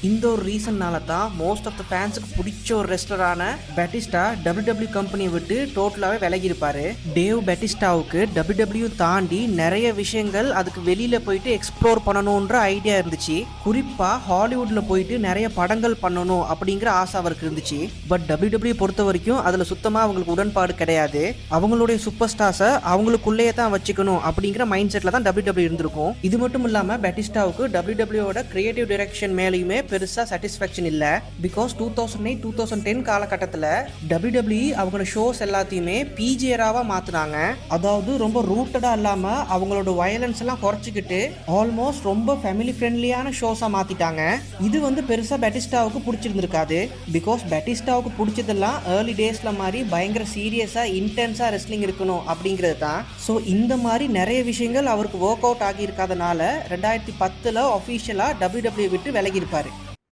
இந்த ஒரு ரீசன்னால தான் மோஸ்ட் ஆஃப் த ஃபேன்ஸுக்கு பிடிச்ச ஒரு ரெஸ்லரான பெட்டிஸ்டா WWE கம்பெனியை விட்டு டோட்டலாகவே விலகி இருப்பாரு. டேவ் பெட்டிஸ்டாவுக்கு WWE தாண்டி நிறைய விஷயங்கள் அதுக்கு வெளியில போயிட்டு எக்ஸ்ப்ளோர் பண்ணணும்ன்ற ஐடியா இருந்துச்சு. குறிப்பா ஹாலிவுட்ல போயிட்டு நிறைய படங்கள் பண்ணணும் அப்படிங்கிற ஆசை அவருக்கு இருந்துச்சு. பட் WWE பொறுத்த வரைக்கும் அதுல சுத்தமா அவங்களுக்கு உடன்பாடு கிடையாது. அவங்களுடைய சூப்பர் ஸ்டார்ஸை அவங்களுக்குள்ளேயே தான் வச்சுக்கணும் அப்படிங்கிற மைண்ட் செட்ல தான் WWE இருந்திருக்கும். இது மட்டும் இல்லாம பெட்டிஸ்டாவுக்கு WWEயோட கிரியேட்டிவ் டைரக்ஷன் மேலேயுமே பெருசா சாட்டிஸ்ஃபேக்ஷன் இல்ல. பிகாஸ் 2008-2010 காலகட்டத்தில் WWE அவங்களோட ஷோஸ் எல்லாத்தையுமே PG-ராவா மாத்தினாங்க. அதாவது ரொம்ப ரூட்டடா இல்லாம அவங்களோட வயலன்ஸ் எல்லாம் குறைச்சிக்கிட்டு ஆல்மோஸ்ட் ரொம்ப ஃபேமிலி ஃப்ரெண்ட்லியான ஷோஸா மாத்திட்டாங்க. இது வந்து பெருசா பெட்டிஸ்டாவுக்கு பிடிச்சிருந்திருக்காது. பிகாஸ் பெட்டிஸ்டாவுக்கு பிடிச்சதெல்லாம் ஏர்லி டேஸ்ல மாதிரி பயங்கர சீரியஸா இன்டென்ஸா ரெஸ்லிங் இருக்கணும் அப்படிங்கிறது தான். ஸோ இந்த மாதிரி நிறைய விஷயங்கள் அவருக்கு ஒர்க் அவுட் ஆகி இருக்காதனால 2010 அஃபீஷியலா WWE விட்டு விலகி இருப்பாரு.